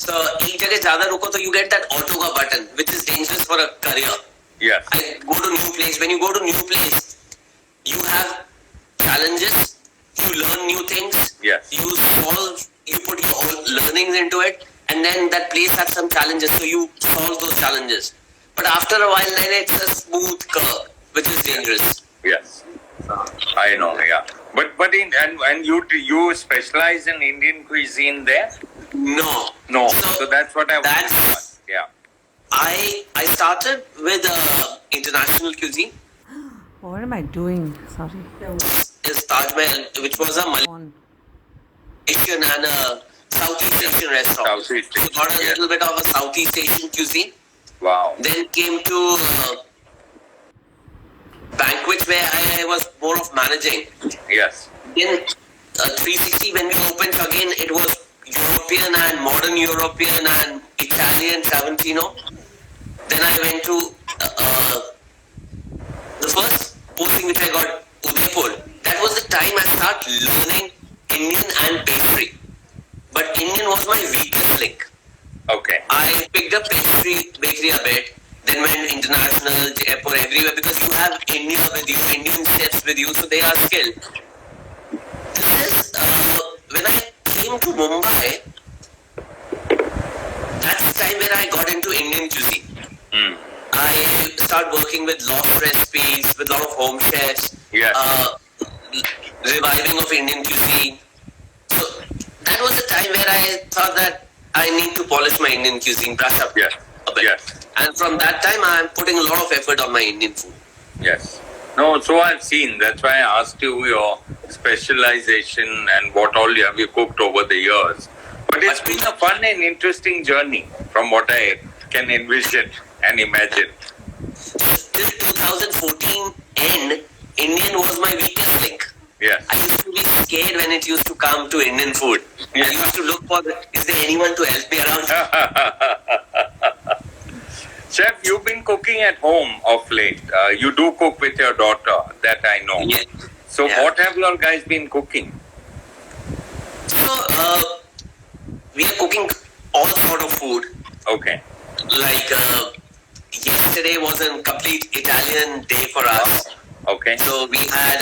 So, एक जगह ज़्यादा रुको तो you get that auto का button, which is dangerous for a career. Yes. I go to new place. When you go to new place, you have challenges. You learn new things. Yes. You solve. You put your own learnings into it, and then that place has some challenges. So you solve those challenges. But after a while, then it's a smooth curve, which is dangerous. Yes. I know. Yeah. But and you specialize in Indian cuisine there? No. So that's what I want to ask. Yeah. I started with international cuisine. What am I doing? Sorry. Is Taj Mahal, which was a Malaysian and a Southeast Asian restaurant. Southeast So got a little bit of a Southeast Asian cuisine. Wow. Then came to banquets where I was more of managing. Yes. Then 360 when we opened again, it was European and modern European and Italian Savantino. Then I went to the first posting which I got, Udaipur. That was the time I started learning Indian and pastry. But Indian was my weakest link. Okay. I picked up pastry, bakery a bit, then went international, Jaipur, everywhere, because you have India with you, Indian chefs with you, so they are skilled. This is, when I came to Mumbai, that's the time where I got into Indian cuisine. I started working with lot of recipes, with a lot of home chefs, Yes. Reviving of Indian cuisine. So that was the time where I thought that I need to polish my Indian cuisine, brush up Yes. a bit. Yes. And from that time, I'm putting a lot of effort on my Indian food. Yes. No, so I've seen. That's why I asked you your specialization and what all you have cooked over the years. But it's been a fun and interesting journey from what I can envision and imagine. Till 2014 end, Indian was my weakest link. Yes. I used to be scared when it used to come to Indian food. Yeah. I used to look for, is there anyone to help me around? Chef, you've been cooking at home of late. You do cook with your daughter, that I know. Yeah. So Yeah. what have you all guys been cooking? So, we are cooking all sort of food. Okay. Like, yesterday was a complete Italian day for us. Okay. So we had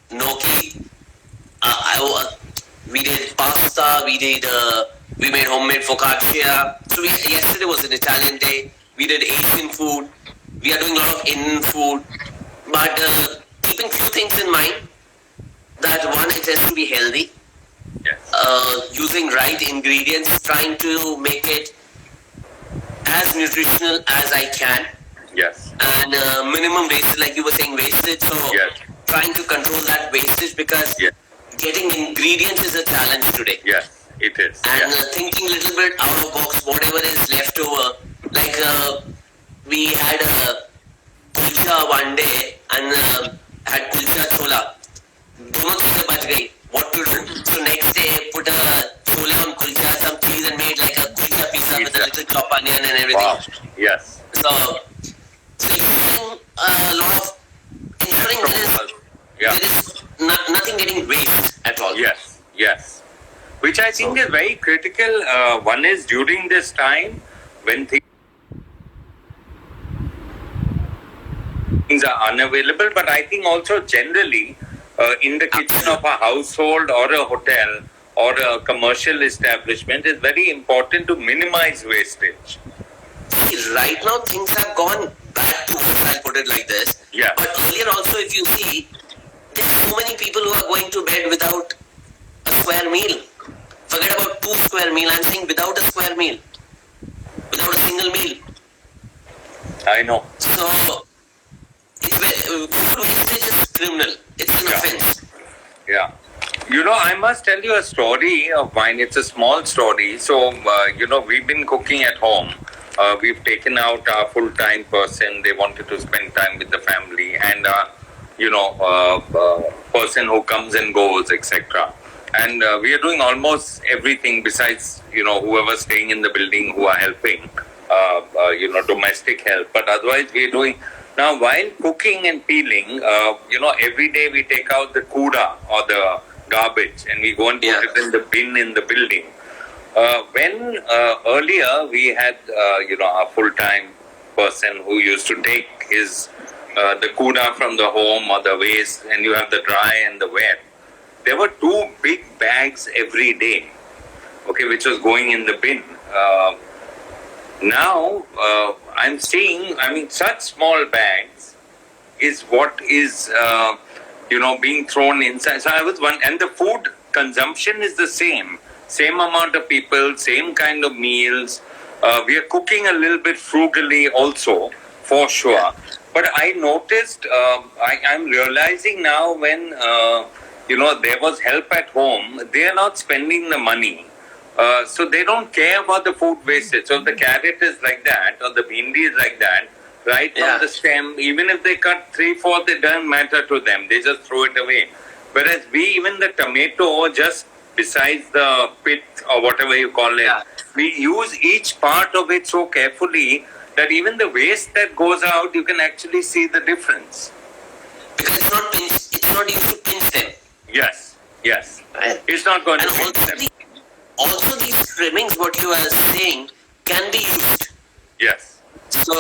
gnocchi. We did pasta. We made homemade focaccia. So yesterday was an Italian day. We did Asian food. We are doing a lot of Indian food, but keeping few things in mind. That one, it has to be healthy. Yes. Using right ingredients, trying to make it as nutritional as I can. Yes. And minimum wastage, like you were saying, wastage. So Yes. trying to control that wastage because Yes. getting ingredients is a challenge today. Yes, it is. And Yes. thinking a little bit out of box, whatever is left over. Like we had a kulcha one day and had kulcha chola. दोनों चीजें बच गई. What to do? So next day, put a chole on kulcha, some cheese, and made like a kulcha pizza with a little chopped onion and everything. Wow. Yes. So using a lot of ensuring Yeah. there is nothing getting waste at all. Yes. Yes. Which I think is very critical. One is during this time when things are unavailable, but I think also generally in the kitchen of a household or a hotel or a commercial establishment is very important to minimize wastage. See, right now things have gone back to earth, I'll put it like this. Yeah. But earlier also, if you see, there are so many people who are going to bed without a square meal. Forget about 2 square meal. I'm saying without a square meal, without a single meal. I know. So it's very, food wastage is criminal. It's an offense. Yeah. You know, I must tell you a story of mine. It's a small story. So, we've been cooking at home. We've taken out a full-time person. They wanted to spend time with the family and, person who comes and goes, etc. And we are doing almost everything besides, whoever's staying in the building who are helping, domestic help. But otherwise, we're doing... Now, while cooking and peeling, every day we take out the kuda or the garbage and we go and put it in the bin in the building. When earlier we had, a full-time person who used to take his the kuda from the home or the waste, and you have the dry and the wet. There were 2 big bags every day, okay, which was going in the bin. Now I'm seeing, such small bags is what is, being thrown inside. So I was one, and the food consumption is the same. Same amount of people, same kind of meals. We are cooking a little bit frugally also, for sure. But I noticed, I'm realizing now when, there was help at home, they are not spending the money. So they don't care about the food wastage. So if the carrot is like that, or the bhindi is like that, right from the stem, even if they cut 3/4, it doesn't matter to them. They just throw it away. Whereas even the tomato, just besides the pit or whatever you call it, we use each part of it so carefully that even the waste that goes out, you can actually see the difference. Because it's not used to pinch them. Yes. Right. It's not going And to pinch them. also these trimmings, what you are saying, can be used. Yes. So,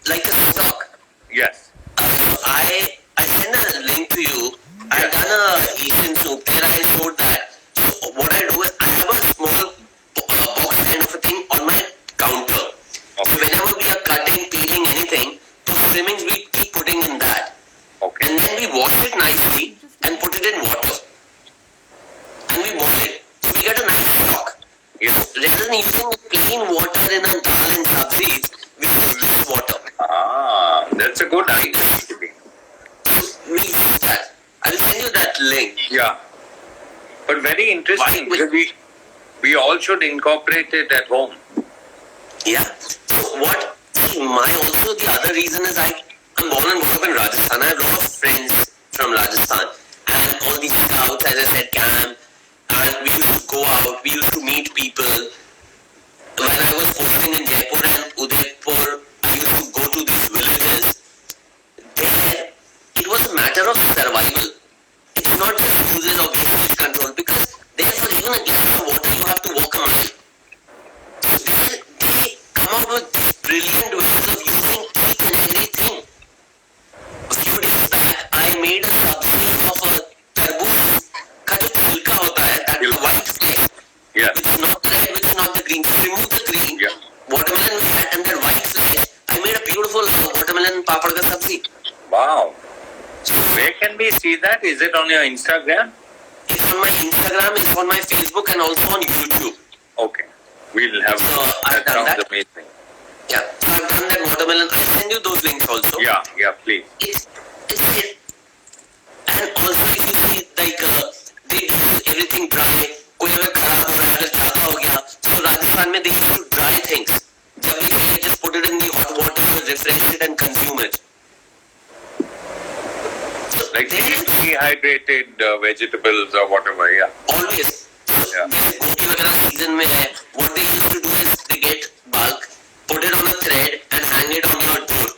like a stock. Yes. So I sent a link to you. I've done a Asian soup. There I showed that. So what I do is I have a small box kind of a thing on my counter. So whenever we are cutting, peeling anything, those trimmings we keep putting in that. Okay. And then we wash it nicely and put it in water. And we boil it. So we get a nice stock. Yes. Rather than using plain water in a dal and sabzis, we use this water. That's a good idea. We use that. I'll send you that link. Yeah. But very interesting. Because we all should incorporate it at home. Yeah. So what? See, also the other reason is I'm born and brought up in Rajasthan. I have a lot of friends from Rajasthan. And all these scouts, as I said, camp. And we used to go out. We used to meet people. When I was posting in Jaipur and Udaipur, I used to go to these villages. There, it was a matter of survival. It's not just uses of wastage control, because there for even a glass of water you have to walk a mile. So they come out with these brilliant ways of using each and everything. A few days back, I made a sabzi of a tarboos का जो छिलका होता है, that white flesh, which is not the red, which is not the green. So remove the green, watermelon fat and that white flesh. I made a beautiful watermelon papad ka sabzi. Wow. So where can we see that? Is it on your Instagram? It's on my Instagram, it's on my Facebook, and also on YouTube. Okay. We'll have I've that. done Sounds that. amazing. Yeah, so I've done that watermelon. I'll send you those links also. Yeah, please. It's and also if you see like they do everything dry. कोई अगर खराब हो रहा है, अगर ज्यादा हो गया, so Rajasthan में they used to dry things. जब भी चाहिए, just put it in the hot water, refresh it and consume it. So Like dehydrated vegetables or whatever, always. जैसे गोभी वगैरह सीजन में है, what they used to do is they get bulk, put it on a thread and hang it on your door.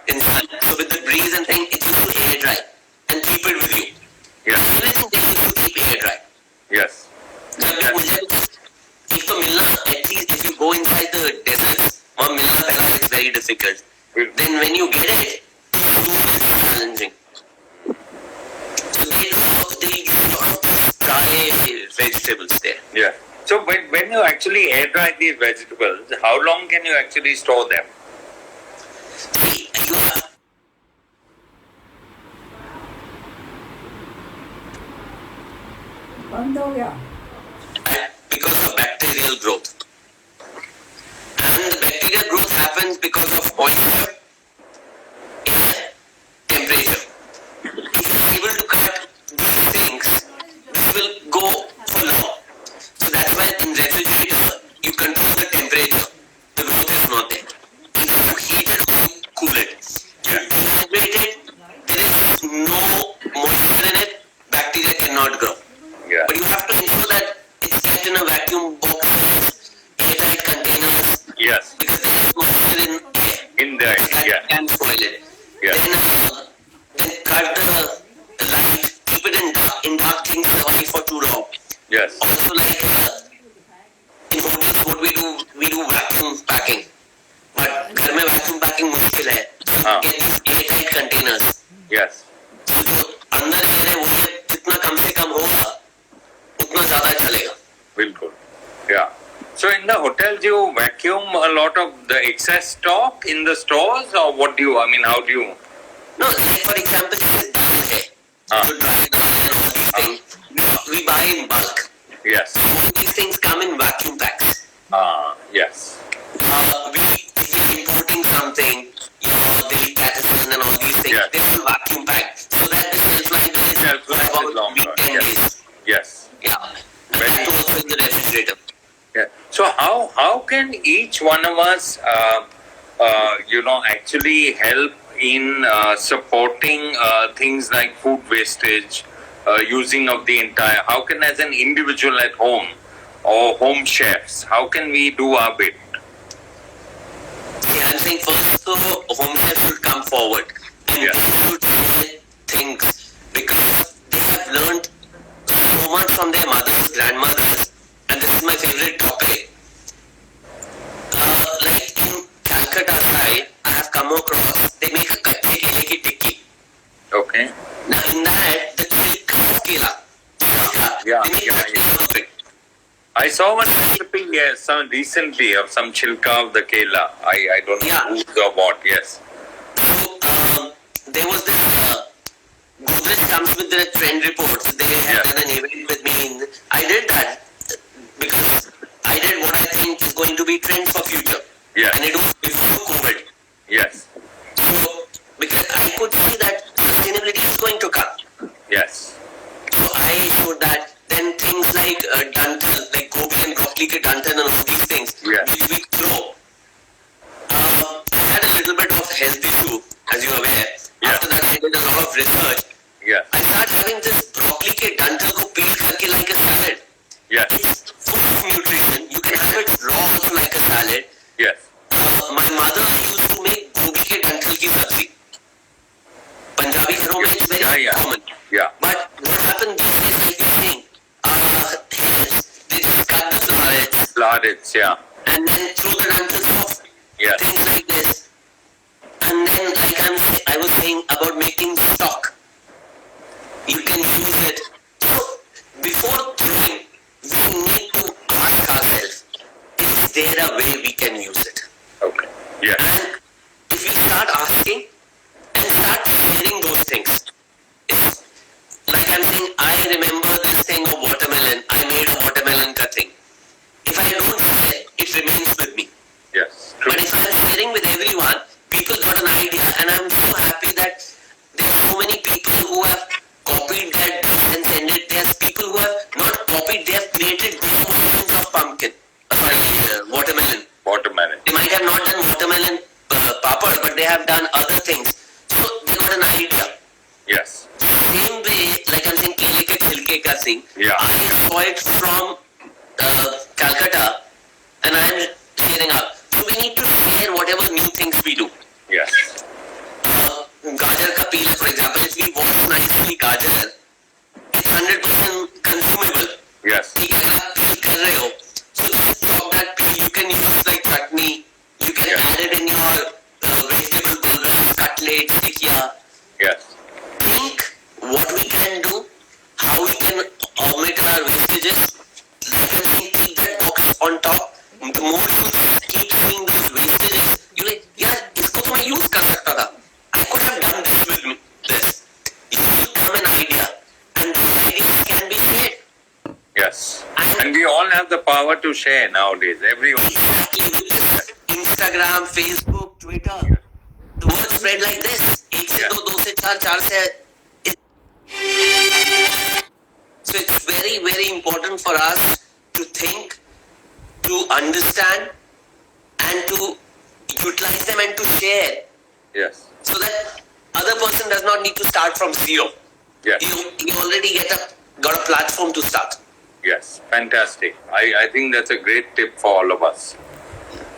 Inside. So with the breeze and thing, it used to air dry and keep it with you. Everything they used to keep air dry. Yes. जब भी मुझे एक तो मिलना, at least if you go inside the deserts, वहाँ मिलना तक it's very difficult. Then when you get it, it's challenging. So they use a lot of these dry vegetables there. Yeah. So when you actually air dry these vegetables, how long can you actually store them? See, you have because of bacterial growth. And the bacterial growth happens because of moisture and temperature. If you are able to cut these things, this will go for long. So that's why in refrigerator, you control the temperature. The growth is not there. If you heat it or you cool it, you dehydrate it, there is no moisture in it, bacteria cannot grow. But you have to ensure that it's kept in a vacuum box, airtight containers. Yes. Because there is moisture in there. That can spoil it. Then cut the light, keep it in dark. In dark, things survive for too long. Yes. Also, like what we do vacuum packing. But घर में vacuum packing मुश्किल है. Get these airtight containers. Yes. So जो अंदर air है वो जितना कम से कम होगा उतना ज़्यादा चलेगा. Bilkul. Yeah. So in the hotels, you vacuum a lot of the excess stock in the stores, or what do you? I mean, how do you? No, like for example, this dal hai. So dry dal and all these things, we buy in bulk. Yes. All these things come in vacuum packs. Yes. If we are importing something, delicatessen and all these things, Yes. they will vacuum pack so that the shelf life is Shelf life is about longer. 10 Yes. days. Yes. Yeah. And that also in the refrigerator. Yeah. So how can each one of us, actually help in supporting things like food wastage, using of the entire? How can, as an individual at home or home chefs, how can we do our bit? See, I'm saying first, so home chefs should come forward and Yeah. they should share things because they have learned so much from their mothers, grandmothers, and this is my favorite topic. Like in Calcutta side, I have come across, they make a kache kele ki tikki. Okay. Now in that, the chilka of kela, Yeah, they make yeah, chutney yeah. out of it. I saw one recipe some recently of some chilka of the kela. I don't know Yeah. who's or what. Yes. So there was this Godrej comes with the trend reports. They have Yeah. done an event with me. I did that because I did what I think is going to be trend for future. Yeah. And it was before COVID. Yes. So because I could see that sustainability is going to come. Yes. So I showed that. Then things like dantal, like gobi and broccoli ke dantal and all these things, Yeah. which we throw. I had a little bit of health issue, as you are aware. Yeah. After that, I did a lot of research. Yes. I started having this broccoli ke dantal ko peel karke like a salad. Yes. It's full of nutrition. You can have it raw also like a salad. Yes. My mother used to make gobi ke dantal ki sabzi. Punjabi gharon mein it's very Yeah. common. Yeah. But what happened these days, like you're saying, they just cut the florets Florets. Yeah. and then throw the lentils off. Yes. Things like this. And then, like I was saying about making stock, you can use it. So, before throwing, we need to ask ourselves, is there a way we can use it? Okay. Yes. And if we start asking and start sharing those things, it's like I'm saying, I remember this thing of watermelon. I made a watermelon ka thing. If I don't share, it remains with me. Yes. True. But if I'm sharing with everyone, people got an idea, and I'm so happy that there's so many people who have copied that and sent it. There's people who have not copied, they have created their versions of pumpkin. Watermelon. Watermelon. They might have not done watermelon papad, but they have done other things. So they got an idea. Yes. Same way, like I'm saying, kele ke chilke ka thing. Yeah. I saw it from Calcutta, and I'm sharing out. So we need to share whatever new things we do. Yes. Gajar ka peel, for example, if we wash nicely gajar, it's 100% consumable. Yes. ठीक है, आप peel कर रहे हो, so just chop that peel. You can use like chutney. You can Yeah. add it in your vegetable burgers, cutlets, tikya. Yes. Think what we can do, how we can augment our wastages. Like I'm saying, keep that box on top. The more you keep doing those wastages, you like, यार इसको तो मैं use कर सकता था. I could have done this with this. You will come an idea, and those ideas can be shared. Yes. And we all have the power to share nowadays. Everyone. Exactly with this Instagram, Facebook, Twitter. The word spread like this. एक से दो, दो से चार, चार से. So it's very, very important for us to think, to understand, and to utilize them and to share, Yes. so that other person does not need to start from zero. Yes. You already got a platform to start. Yes. Fantastic. I think that's a great tip for all of us.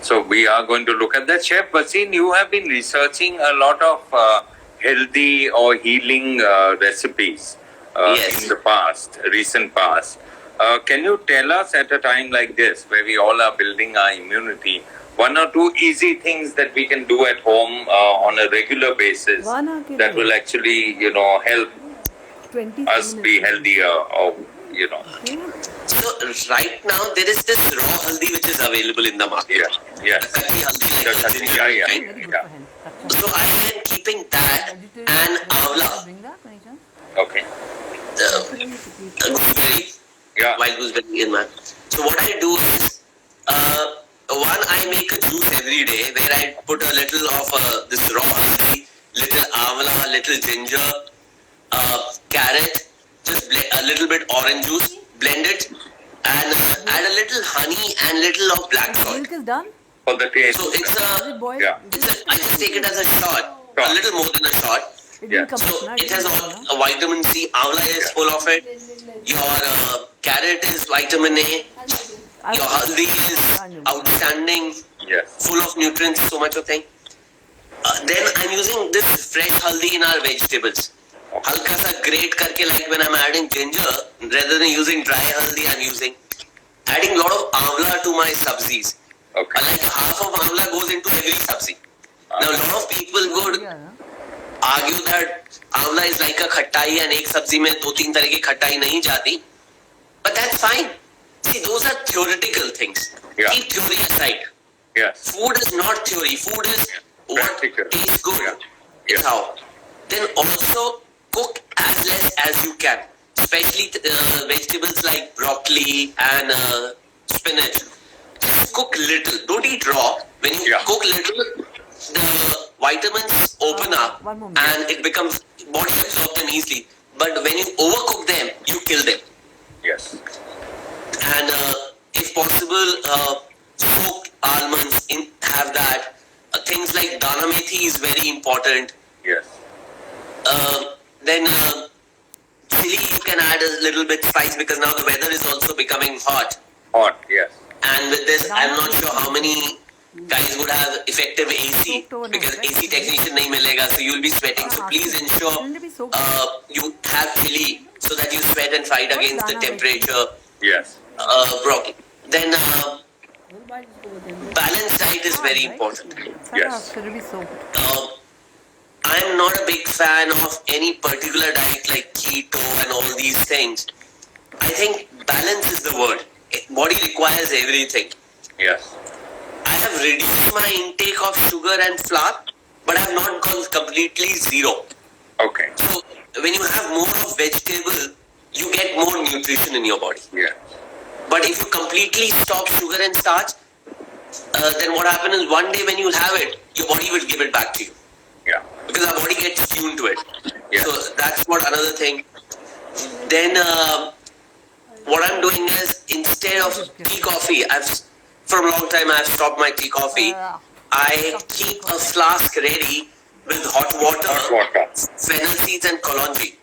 So we are going to look at that. Chef Bhasin, you have been researching a lot of healthy or healing recipes Yes. in the past, recent past. Can you tell us at a time like this, where we all are building our immunity, one or two easy things that we can do at home on a regular basis that will actually, help 20 us be healthier, or So right now there is this raw haldi which is available in the market. Yeah. Kachi haldi, like The a kachi, ginger, yeah. right? Very good for health. So I am keeping that and avla, Bring that, any chance? Okay. gooseberry, Yeah. wild gooseberry in my. So what I do is, one, I make a juice every day where I put a little of this raw haldi, little avla, little ginger, carrot, just a little bit orange juice, blend it, and add a little honey and little of black salt. Milk is done? For the taste. So it's Is it boiled? Yeah. I just take it as a shot, a little more than a shot. It Yeah. didn't come So out, it has all vitamin C, avla is full of it. Your carrot is vitamin A. Your haldi is outstanding, Yes. full of nutrients, so much of thing. Then I'm using this fresh haldi in our vegetables. Halka sa grate karke, like when I'm adding ginger, rather than using dry haldi, I'm using adding lot of amla to my sabzis. Okay. Like half of amla goes into every sabzi. Now a lot of people would Yeah. argue that amla is like a खट्टाई and एक सब्जी में 2-3 तरह की खट्टाई नहीं जाती, but that's fine. See, those are theoretical things. Yeah. Keep theory aside. Yes. Food is not theory. Food is what Practical. tastes good. Yeah. It's Yeah. how. Then also cook as less as you can, especially vegetables like broccoli and spinach. Just cook little. Don't eat raw. When you Yeah. cook little, the vitamins open up One more minute. and it becomes body absorb them easily. But when you overcook them, you kill them. Yes. And if possible, soaked almonds have that. Things like dana methi is very important. Yes. Then chili you can add a little bit spice because now the weather is also becoming hot. Hot. Yes. And with this, I'm not sure how many guys would have effective AC because AC technician nahi milega, so you'll be sweating. So please ensure you have chili so that you sweat and fight against the temperature. Yes. Broccoli. Then balanced diet is very important. Yes. Should it be soaked? I'm not a big fan of any particular diet like keto and all these things. I think balance is the word. Body requires everything. Yes. I have reduced my intake of sugar and flour, but I have not gone completely zero. Okay. So when you have more of vegetable, you get more nutrition in your body. Yeah. But if you completely stop sugar and starch, then what happens is one day when you have it, your body will give it back to you. Yeah. Because our body gets tuned to it. Yeah. So that's what another thing. Then what I'm doing is instead of tea coffee, for a long time I've stopped my tea coffee. I keep a flask ready with hot Hot water, water. fennel seeds and kalonji,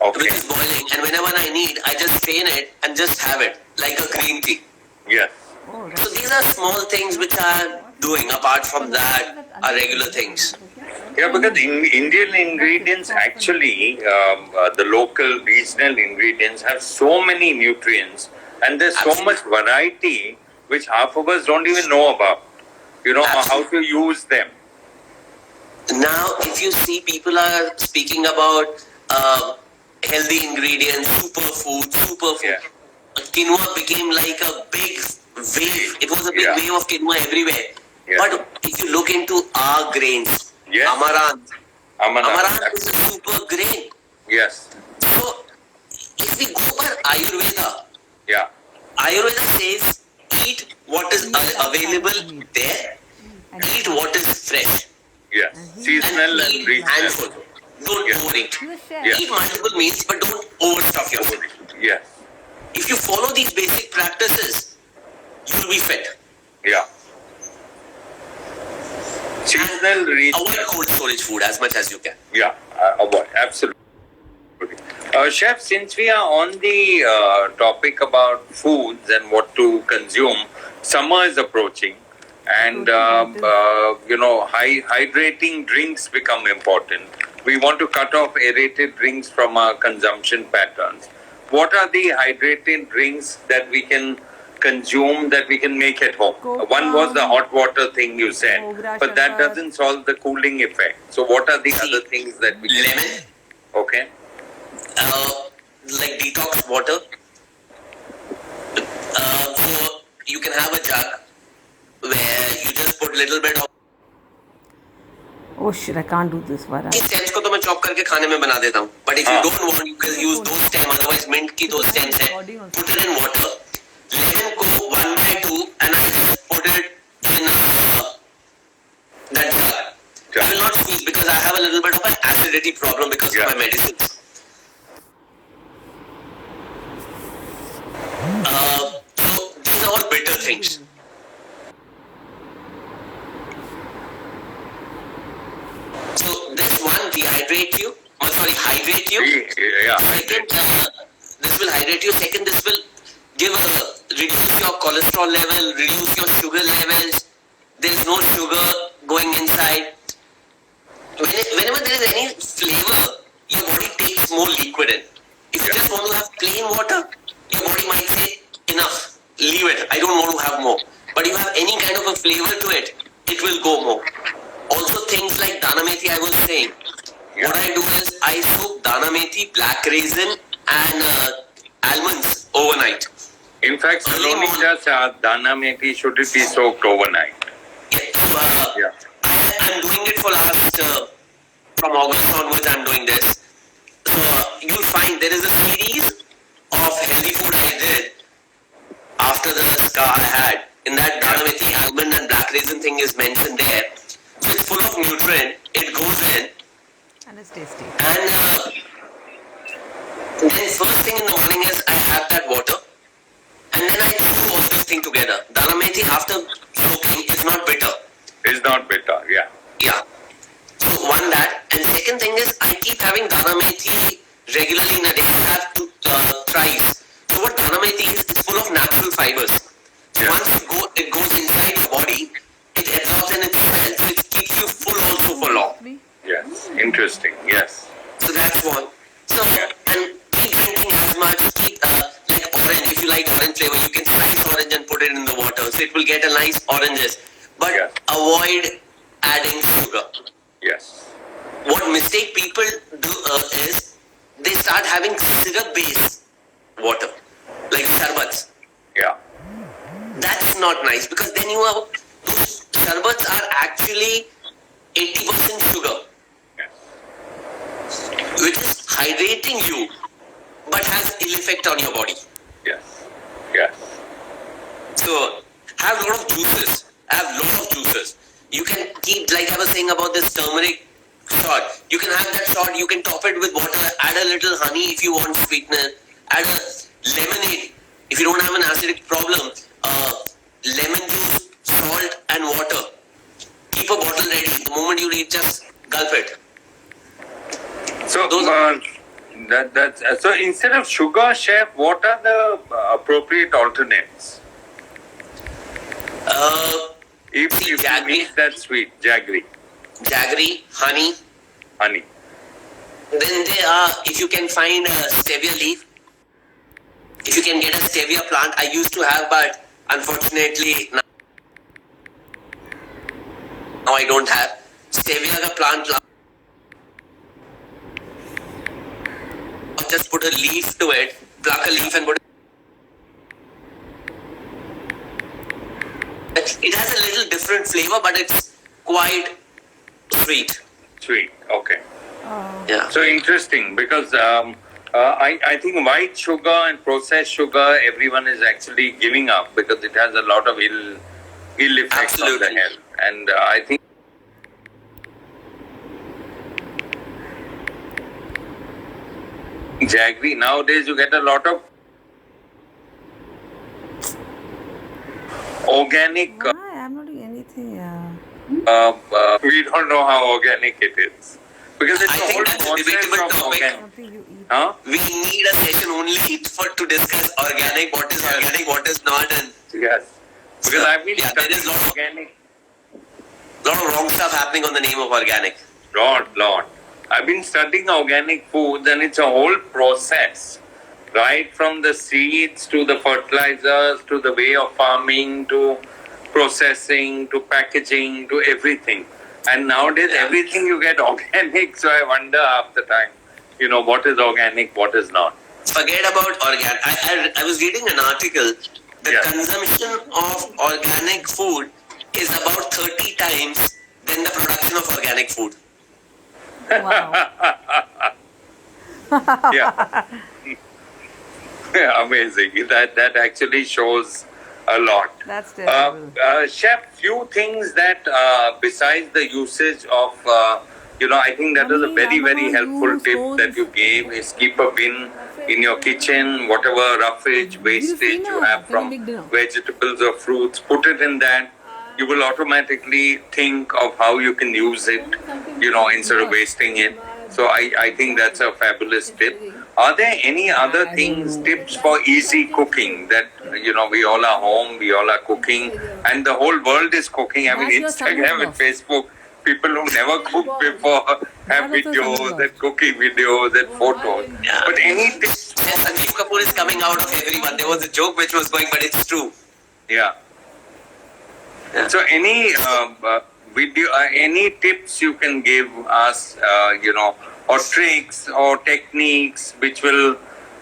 Okay. which is boiling. And whenever I need, I just strain it and just have it like a green tea. Yes. Oh, So these are small things which I'm doing. Apart from that, are regular things. Yeah, because Indian ingredients actually, the local regional ingredients have so many nutrients, and there's so much variety which half of us don't even know about. How to use them. Now, if you see people are speaking about healthy ingredients, superfood. Yeah. Quinoa became like a big wave. It was a big Yeah. wave of quinoa everywhere. Yeah. But if you look into our grains, Yes. amaranth Amarant. is a super grain. Yes. So, if we go by Ayurveda, Yeah. Ayurveda says eat what is available there, eat what is fresh. Yes. Seasonal and eat handful. regional. Don't Yeah. overeat. Yeah. Eat multiple meals, but don't overstuff yourself. Yes. If you follow these basic practices, you'll be fit. Yeah. Seasonal, regional. Avoid cold storage food as much as you can. Yeah, avoid. Absolutely. Chef, since we are on the topic about foods and what to consume, summer is approaching, and hydrating drinks become important. We want to cut off aerated drinks from our consumption patterns. what are the hydrated drinks that we can consume that we can make at home? Coke, One was the hot water thing you said, Mogra but that Sharbat. doesn't solve the cooling effect. So what are the See, other things that we can lemon, Okay. like detox water. So you can have a jug where you just put little bit of Oh shit, I can't do this, Vara. stems को तो मैं chop करके खाने में बना देता हूँ. But if you don't want, you can use those stems. Otherwise, mint की those stems है. Put it in water. Lemon को 1/2, and I just put it in that jug. I will not squeeze because I have a little bit of an acidity problem because of my medicines. So these are all bitter things. So this one dehydrate you. Oh, sorry, hydrate you. Yeah. Second, this will hydrate you. Second, this will reduce your cholesterol level, reduce your sugar levels. There is no sugar going inside. Whenever there is any flavor, your body takes more liquid in. If you just want to have plain water, your body might say, enough, leave it, I don't want to have more. But if you have any kind of a flavor to it, it will go more. Also things like dana methi, I was saying, what I do is I soak dana methi, black raisin and almonds overnight. In fact, Salonika's dana methi should it be soaked overnight? Yeah. I'm doing it for last, from August onwards I'm doing this. So you'll find there is a series of healthy food I did after the scar I had. In that dana methi, almond and black raisin thing is mentioned there. So it's full of nutrient, it goes in. And it's tasty. And then first thing in the morning is I have that water. And then I chew all this thing together. Dana methi after soaking is not bitter. It's not bitter, yeah. Yeah. So one that, and second thing is I keep having dana methi regularly in a day. I have thrice. So what dana methi is, it's full of natural fibers. So once it goes inside your body, it absorbs and it's cells. So it keeps you full also for long. Yes, interesting, yes. So that's one. So, and keep drinking as much, keep, like orange, if you like orange flavor, you can slice orange and put it in the water. So it will get a nice oranges. But avoid adding sugar. Yes. What mistake people do is they start having syrup-based water, like sharbats. Yeah. That's not nice because then you have those sharbats are actually 80% sugar, which is hydrating you, but has ill effect on your body. Yes. Yes. So have a lot of juices. You can keep, like I was saying about this turmeric shot. You can have that shot. You can top it with water. Add a little honey if you want sweetness. Add a lemonade if you don't have an acidic problem. Lemon juice, salt, and water. Keep a bottle ready. The moment you reach, just gulp it. So so instead of sugar, chef, what are the appropriate alternates? If you make that sweet, jaggery. Jaggery, honey. Then there are, if you can find a stevia leaf, if you can get a stevia plant, I used to have, but unfortunately now I don't have. Stevia ka plant, just put a leaf to it, pluck a leaf and put it. It has a little different flavor, but it's quite sweet. Sweet, okay. Yeah. So interesting because I think white sugar and processed sugar everyone is actually giving up because it has a lot of ill effects on the health. And I think jaggery, nowadays you get a lot of organic. Why? I'm not doing anything. We don't know how organic it is because it's I think that's a debatable topic. Huh? We need a session only to discuss organic, what is organic, what is not, and yes, because I've been there is lot of wrong stuff happening on the name of organic. Lot. I've been studying organic foods, and it's a whole process right from the seeds to the fertilizers to the way of farming to processing to packaging to everything. And nowadays, everything you get organic. So I wonder half the time, what is organic, what is not. Forget about organic. I was reading an article. The Yes. consumption of organic food is about 30 times than the production of organic food. Wow. Yeah. Yeah, amazing. That actually shows a lot. That's terrible. Chef, few things that besides the usage of, I think that was a very, very helpful tip that you gave is keep a bin in your kitchen, whatever roughage, wastage you have from vegetables or fruits, put it in that. You will automatically think of how you can use it, instead of wasting it. So I think that's a fabulous tip. Are there any other things, tips for easy cooking that, we all are home, we all are cooking, and the whole world is cooking? I mean, Instagram and Facebook, people who never cooked before have videos and cooking videos and photos. Yeah. But any tips? Yes, Sanjeev Kapoor is coming out of everyone. There was a joke which was going, but it's true. Yeah. Yeah. So any any tips you can give us, or tricks or techniques which will,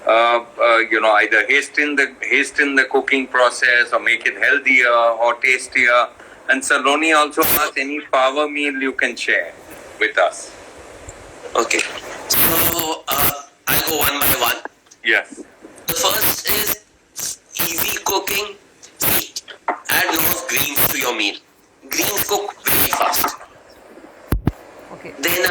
either hasten the cooking process or make it healthier or tastier. And Saloni also asked any power meal you can share with us. Okay. So I'll go one by one. Yes. The first is easy cooking. See, add lot of greens to your meal. Greens cook very fast. Okay. Then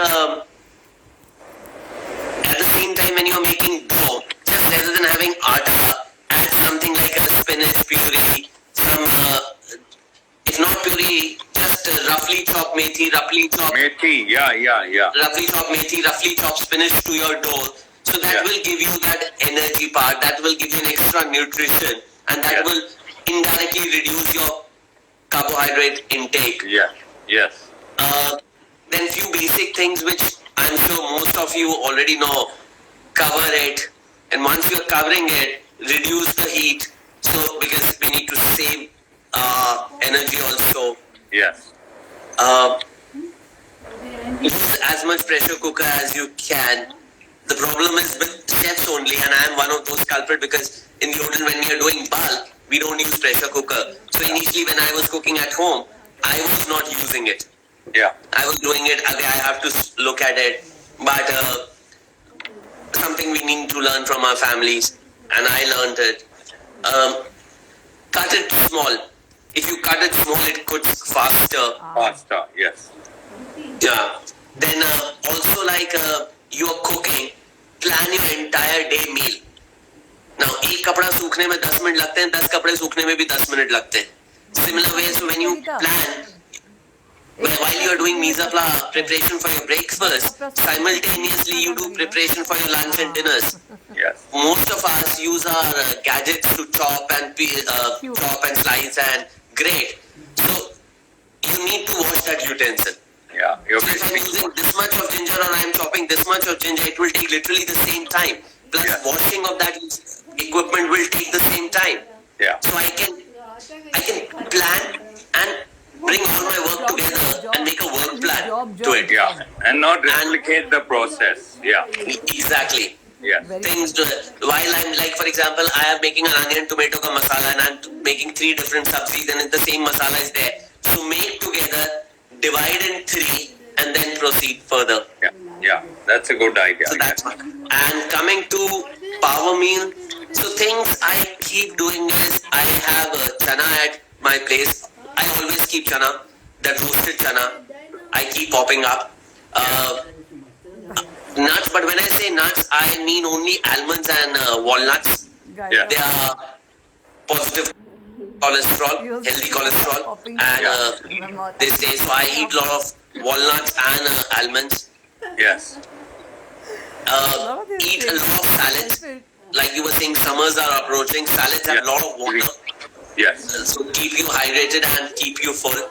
at the same time when you're making dough, just rather than having atta, add something like a spinach puree, some if not puree, just roughly chopped methi, roughly chopped Methi, yeah. roughly chopped spinach to your dough. So that Yeah. will give you that energy part, that will give you an extra nutrition, and that Yes. will indirectly reduce your carbohydrate intake. Yeah. Yes. Then few basic things which I'm sure most of you already know. Cover it, and once you're covering it, reduce the heat. So because we need to save energy also. Yes. Use as much pressure cooker as you can. The problem is with chefs only, and I am one of those culprit because in the hotel when we are doing bulk, we don't use pressure cooker. So initially when I was cooking at home, I was not using it. Yeah. I was doing it, okay, I have to look at it, but something we need to learn from our families, and I learned it. Cut it small. If you cut it small, it cooks faster. Faster. Yes. Yeah. Then also like you're cooking, plan your entire day meal. Now, एक कपड़ा सूखने में 10 minute लगते हैं, 10 कपड़े सूखने में भी 10 मिनट लगते हैं. Similar way, so when you plan, while you are doing misapla preparation for your breakfast, simultaneously you do preparation for your lunch and dinners. Yes. Most of us use our gadgets to chop and slice and grate. So you need to wash that utensil. Yeah. You're So if I'm using this much of ginger or I'm chopping this much of ginger, it will take literally the same time. Plus Yeah. washing of that equipment will take the same time. Yeah. So I can plan and bring all my work together and make a work plan to it. Yeah. And not replicate the process. Yeah. Exactly. Yes. Things to while I'm like, for example, I am making an onion tomato ka masala and I'm making 3 different sabzis and the same masala is there. So make together, divide in 3 and then proceed further. Yeah. Yeah. That's a good idea. So that's one. And coming to power meal, so things I keep doing is I have chana at my place. I always keep chana, that roasted chana. I keep popping up. Nuts, but when I say nuts, I mean only almonds and walnuts. Yeah. They are positive cholesterol, healthy cholesterol, and they say so. I eat a lot of walnuts and almonds. Yes. Eat a lot of salads. Like you were saying, summers are approaching. Salads have a lot of water, Yes. so keep you hydrated and keep you full.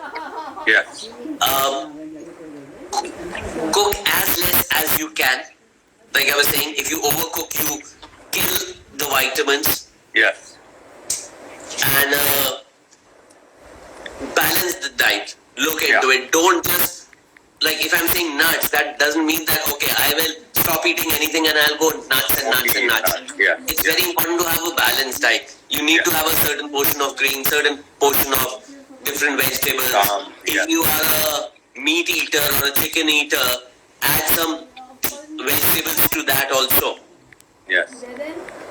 Yes. Cook as less as you can. Like I was saying, if you overcook, you kill the vitamins, Yes. and balance the diet. Look into Yeah. it. Don't just, like, if I'm saying nuts, that doesn't mean that, okay, I will stop eating anything and I'll go nuts and nuts and nuts. Yeah. It's very important to have a balanced diet. You need to have a certain portion of green, certain portion of different vegetables. Yeah. If you are a meat eater or a chicken eater, add some vegetables to that also. Yes. So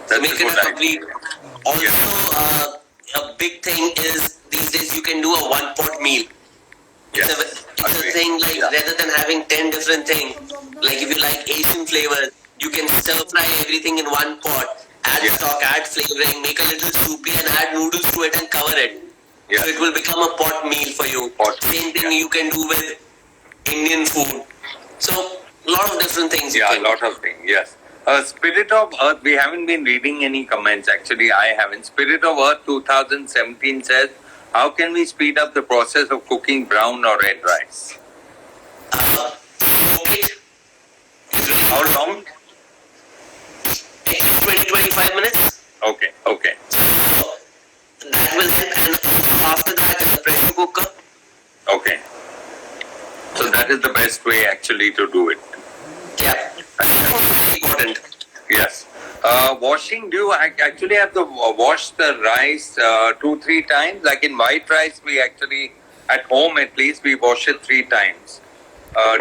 That's make a it good a complete. idea. Also, a big thing is these days you can do a one-pot meal. Yes. It's a Agree. thing like Yeah. rather than having 10 different things, like if you like Asian flavors, you can stir fry everything in one pot, add Yeah. stock, add flavoring, make a little soupy and add noodles to it and cover it. Yeah. So it will become a pot meal for you. Pot, Same thing yeah. you can do with Indian food. So a lot of different things. Yeah, you a can lot of things, yes. Spirit of Earth, we haven't been reading any comments. Actually, I haven't. Spirit of Earth 2017 says, how can we speed up the process of cooking brown or red rice? Cook it. How long? 20-25 minutes. Okay. So that will help. And after that, in the pressure cooker. Okay. So that is the best way actually to do it. Yeah. That's very important. Yes. Washing, do you actually have to wash the rice 2-3 times? Like in white rice, we actually, at home at least, we wash it 3 times.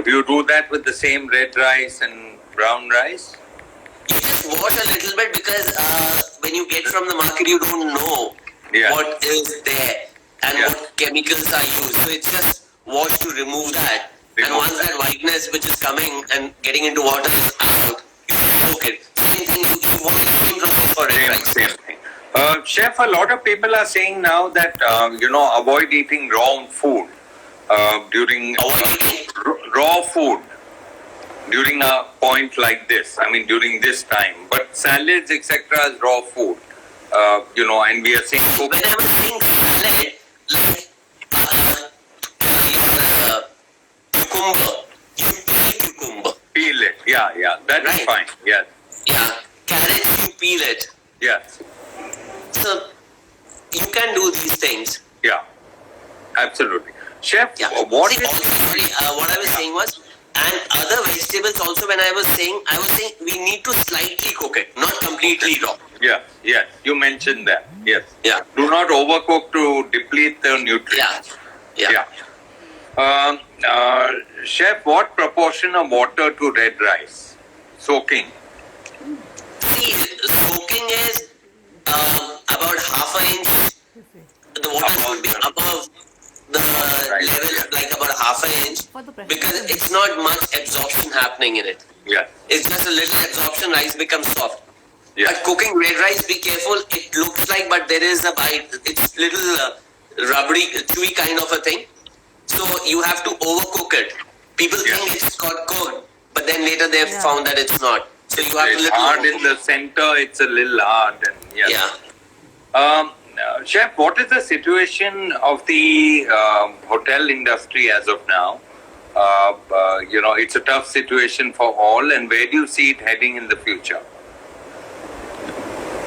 Do you do that with the same red rice and brown rice? You just wash a little bit because when you get from the market, you don't know Yeah. what is there and Yeah. what chemicals are used. So it's just wash to remove that. And Remove once that whiteness which is coming and getting into water is out, you cook it. Same thing, you wash the same process for red rice. Same thing. Chef, a lot of people are saying now that, avoid eating raw food during Avoid eating? raw food during a point like this. I mean, during this time. But salads, etc., is raw food. And we are saying cook. When I was saying salad, like cucumber, you peel cucumber. Peel it. Yeah. That is Right. fine. Yes. Yeah, carrots, you peel it. Yes. So you can do these things. Yeah. Absolutely. Chef, Yeah. what See, is... also, sorry, what I was saying was, and other vegetables also when I was saying we need to slightly cook it, not completely raw. Yes. You mentioned that. Yes. Yeah. Do not overcook to deplete the nutrients. Yeah. Chef, what proportion of water to red rice? Soaking. See, soaking is about half an inch. The water should be above the level, like about half an inch, For the pressure because cooker. it's not much absorption happening in it. Yes. It's just a little absorption, rice becomes soft. Yes. But cooking red rice, be careful. It looks like, but there is a bite. It's little rubbery, chewy kind of a thing. So you have to overcook it. People Yeah. think it's got cooked, but then later they've Yeah. found that it's not. So you have to It's little hard in overcook the center. It's a little hard. And yes. Yeah. Chef, what is the situation of the hotel industry as of now? It's a tough situation for all, and where do you see it heading in the future?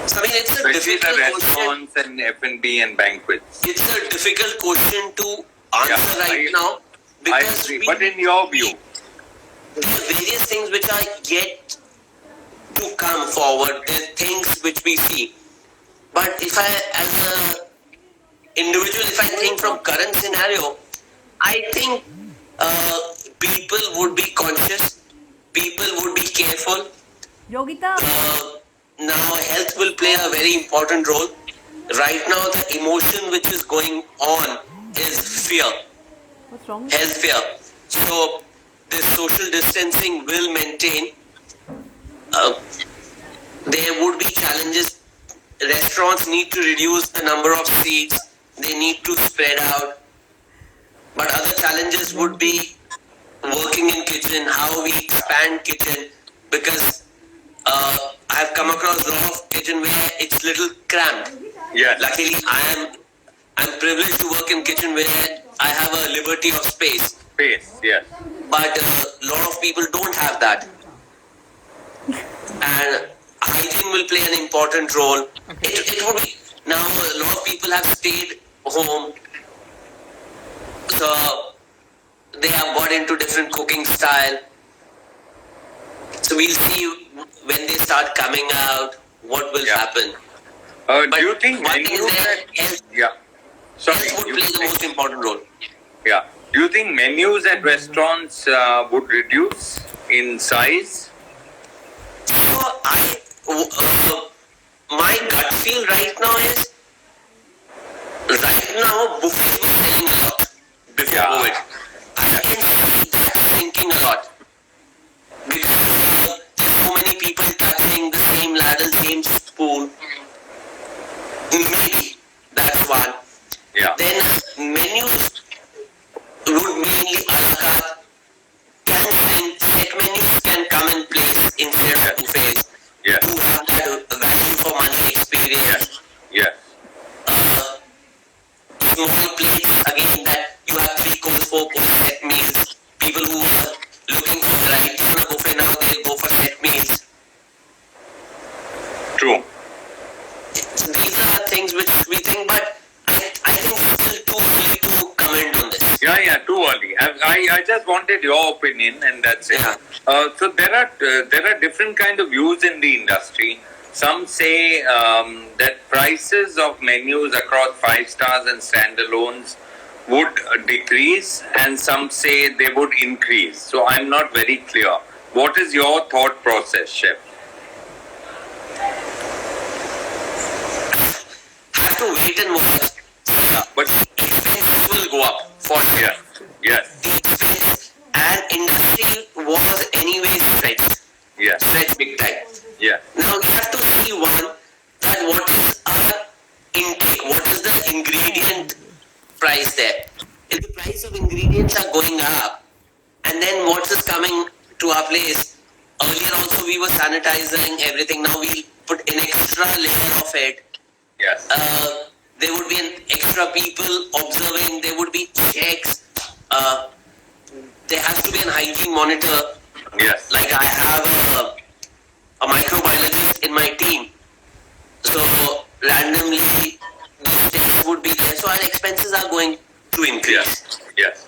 So I mean, it's a Especially the difficult question. restaurants and F&B and banquets. It's a difficult question to answer right now I because agree. But in your view, there are various things which are yet to come forward. There are things which we see. But if I, as a individual, if I think from current scenario, I think people would be conscious, people would be careful. Yogita, Now health will play a very important role. Right now the emotion which is going on is fear, what's wrong? health fear. So this social distancing will maintain. There would be challenges. Restaurants need to reduce the number of seats. They need to spread out. But other challenges would be working in kitchen, how we expand kitchen, because I've come across a lot of kitchen where it's little cramped. yes. Luckily, I'm privileged to work in kitchen where I have a liberty of space. Space, yes. But a lot of people don't have that. And hygiene will play an important role. It would be, now a lot of people have stayed home, so they have got into different cooking style. So we'll see when they start coming out what will happen. Do you think one thing menus is that Sorry, health would you play the think- most important role. Yeah. Do you think menus at restaurants would reduce in size? So my gut feel right now is, right now buffet was selling a lot before Yeah. COVID. I can see that sinking a lot because there's so many people touching the same ladle, same spoon. Maybe that's one. Yeah. Then menus would mainly a la carte, can shrink, set menus can come in place instead of buffets. Yeah. To have that value for money experience. Yeah. Small plates, again, that you have 3 course, 4 course set meals. People who are looking for variety on a buffet now, they'll go for set meals. True. So these are things which we think, but I think it's still too early to comment on this. Yeah, too early. I just wanted your opinion, and that's it. Yeah. So there are different kind of views in the industry. Some say that prices of menus across 5 stars and standalones would decrease, and some say they would increase. So I'm not very clear. What is your thought process, Chef? Have to wait and watch. But Expenses will go up for sure. yes, The expense and industry was anyways stretched big time. yes, Now we have to see one, that what is our intake, what is the ingredient price there. If the price of ingredients are going up, and then what is coming to our place, earlier also we were sanitizing everything, now we put an extra layer of it. yes, There would be an extra people observing, there would be checks, there has to be an hygiene monitor. yes, Like I have a microbiologist in my team, so randomly these tests would be there, so our expenses are going to increase. yes.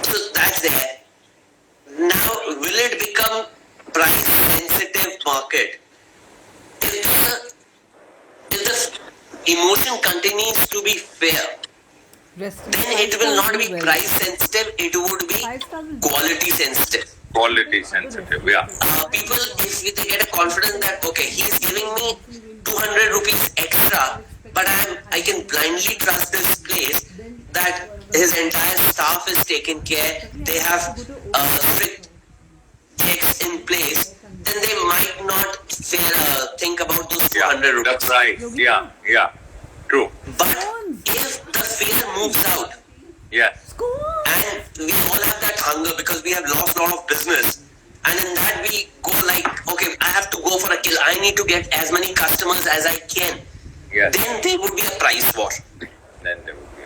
So that's there. Now, will it become price sensitive market? If the emotion continues to be fair, then it will not be price sensitive, it would be quality sensitive. Quality sensitive. Yeah. People, if they get a confidence that, okay, he's giving me 200 rupees extra, but I can blindly trust this place that his entire staff is taken care, they have strict checks in place, then they might not think about those 200 rupees. That's right. Yeah. True. But if the fear moves out, Yes. and we all have that hunger because we have lost a lot of business, and in that we go like, okay, I have to go for a kill, I need to get as many customers as I can, Yes. then there would be a price war. Then there would be.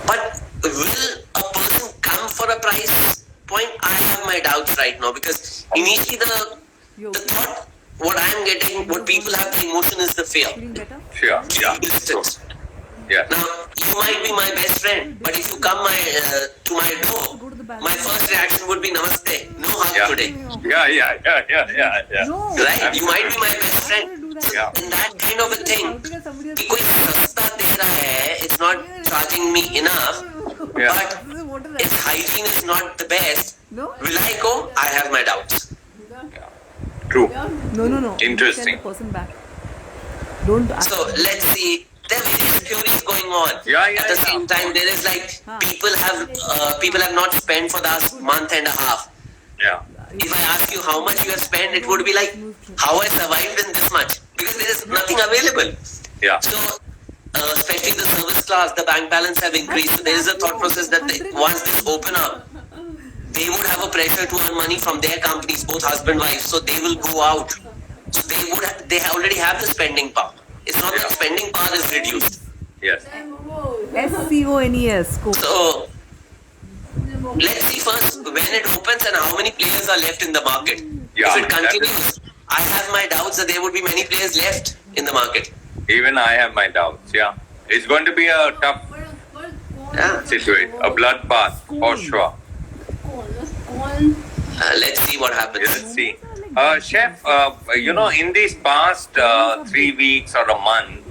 But will a person come for a price point? I have my doubts right now, because initially the thought, what I am getting, what people have the emotion is the fear. Feeling better? Sure. Yeah. Distance. Yeah. Now, you might be my best friend, but if you come to my door, my first reaction would be namaste, no hug Yeah. today. Yeah. No. Right? You might be my best friend. Yeah. In that kind of a thing, कि कोई सस्ता दे रहा है, it's not charging me enough, Yeah. but if hygiene is not the best, No? will I go? I have my doubts. True. No. Interesting. Send the person back. Don't ask. So let's see. There are various theories going on. Yeah, At the same time, there is like people have not spent for the last month and a half. Yeah. If I ask you how much you have spent, it would be like how I survived in this much, because there is nothing available. Yeah. So, especially the service class, the bank balance have increased. So there is a thought process that once this open up, they would have a pressure to earn money from their companies, both husband wife. So they will go out. So they already have the spending power. It's not that spending power is reduced. Yes. SCONES. So let's see first when it opens and how many players are left in the market. Yeah, If it that continues, I have my doubts that there would be many players left in the market. Even I have my doubts. Yeah, it's going to be a tough situation, a bloodbath for sure. Let's see what happens. Let's see. Chef, in these past 3 weeks or a month,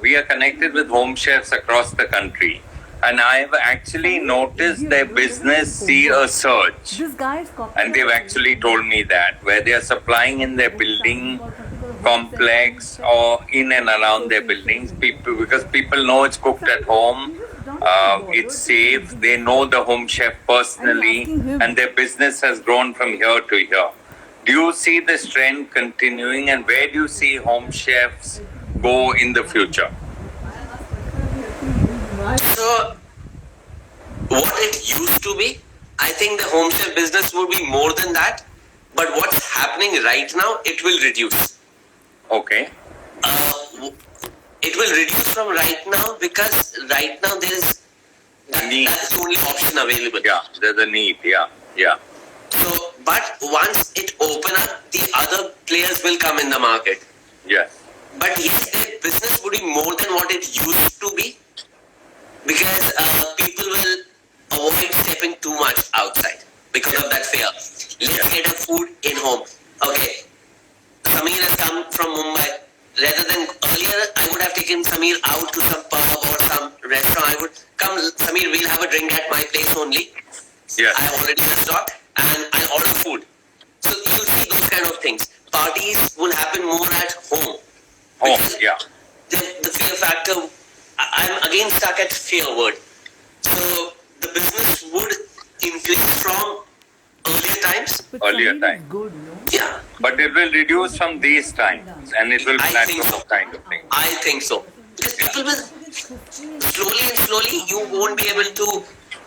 we are connected with home chefs across the country. And I've actually noticed their business see a surge. This guy is And they've actually told me that, where they are supplying in their building complex or in and around their buildings, because people know it's cooked at home, it's safe, they know the home chef personally, and their business has grown from here to here. Do you see this trend continuing, and where do you see home chefs go in the future? So, what it used to be, I think the home chef business would be more than that. But what's happening right now, it will reduce. Okay. It will reduce from right now because right now that's the only option available. Yeah, there's a need. Yeah. So, but once it open up, the other players will come in the market. Yes. But yes, their business would be more than what it used to be because people will avoid stepping too much outside because of that fear. Let's get a food in home. Okay, Samir has come from Mumbai. Rather than earlier, I would have taken Samir out to some pub or some restaurant. I would come, Samir, we'll have a drink at my place only. Yes. I already restocked and I order food. So you'll see those kind of things. Parties will happen more at home. Home, yeah. The fear factor, I'm again stuck at fear word. So the business would increase from earlier times. Earlier time. Good, no? Yeah, But it will reduce from these times, and it will I think plateau so. kind of thing. I think so. Because people will slowly, you won't be able to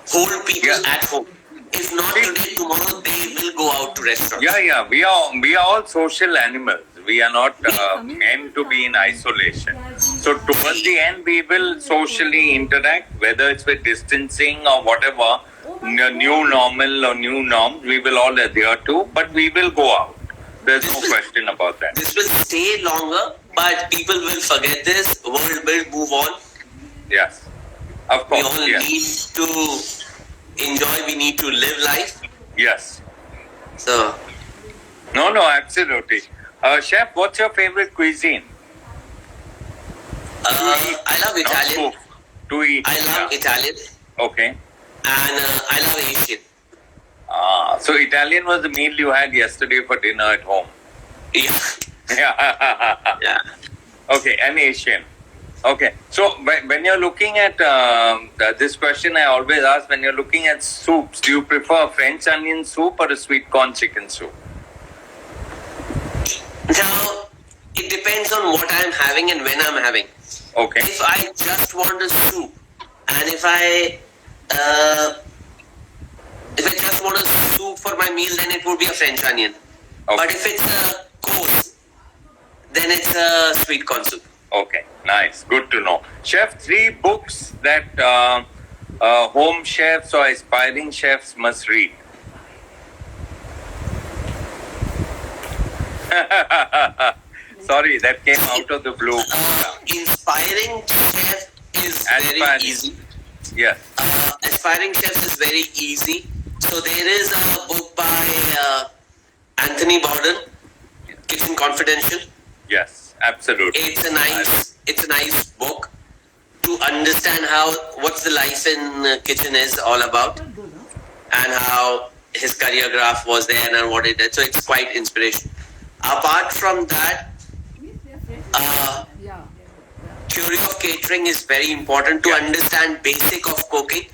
hold people at home. If not today, tomorrow they will go out to restaurants. Yeah. We are all social animals. We are not meant to be in isolation. So towards the end, we will socially interact, whether it's with distancing or whatever, new normal or new norms, we will all adhere to, but we will go out. There's no question about that. This will stay longer, but people will forget this. World will move on. Yes. Of We course, all yes. need to enjoy. We need to live life. Yes. So, No, absolutely. Chef, what's your favorite cuisine? I love Italian. Not cook, to eat. I love Italian. Okay. And I love Asian. So Italian was the meal you had yesterday for dinner at home. Yeah. Yeah. Okay, and Asian. Okay, so when you're looking at this question, I always ask, when you're looking at soups, do you prefer a French onion soup or a sweet corn chicken soup? Now, it depends on what I'm having and when I'm having. Okay. If I just want a soup, and if I just want a soup for my meal, then it would be a French onion. Okay. But if it's a course, then it's a sweet corn soup. Okay, nice. Good to know. Chef, 3 books that home chefs or aspiring chefs must read. Sorry, that came out of the blue. Inspiring chef is very Aspiring. easy. Yes. Aspiring chefs is very easy. So there is a book by Anthony Bowden, Kitchen Confidential. Yes, absolutely. It's a nice book to understand what's the life in kitchen is all about, and how his career graph was there and what it did. So it's quite inspirational. Apart from that, theory of catering is very important to understand basic of cooking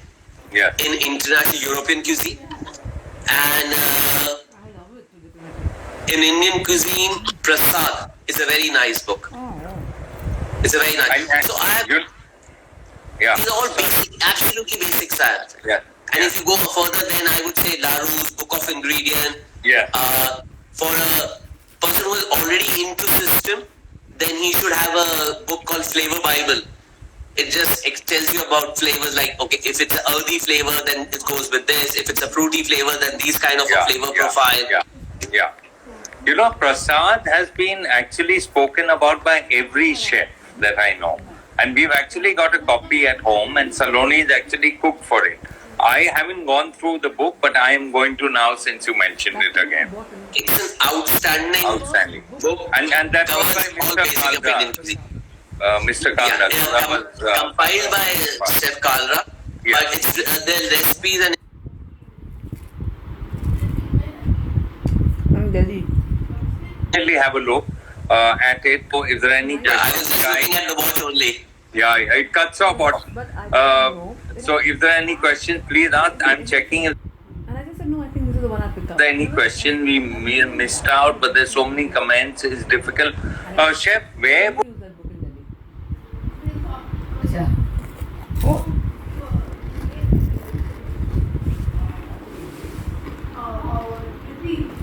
Yes. in international European cuisine, and in Indian cuisine, Prasad is a very nice book. It's a very nice. And So I have yeah. these are all basic, absolutely basic science. Yeah. And if you go further, then I would say Larou's Book of Ingredient. Yeah. For a person who is already into system, then he should have a book called Flavor Bible. It tells you about flavors, like, okay, if it's an earthy flavor, then it goes with this. If it's a fruity flavor, then these kind of a flavor profile. Yeah. You know, prasad has been actually spoken about by every chef that I know. And we've actually got a copy at home, and Saloni's actually cooked for it. I haven't gone through the book, but I am going to now since you mentioned it again. It's an outstanding book. And that was Covers by all Mr. basic Kalra. Indian cuisine. Mr. Yeah, Kalra. it's That was, compiled by Chef Kalra, Yeah. but it's the recipes and Delhi. Definitely have a look at it. So, is there any I was questions, just looking at the watch only. Yeah, it cuts off. But I don't know. So, if there are any questions, please ask. I'm checking if And I just said, no, I think this is the one I picked up. there are any question we missed out, but there's so many comments. It's difficult. Chef, where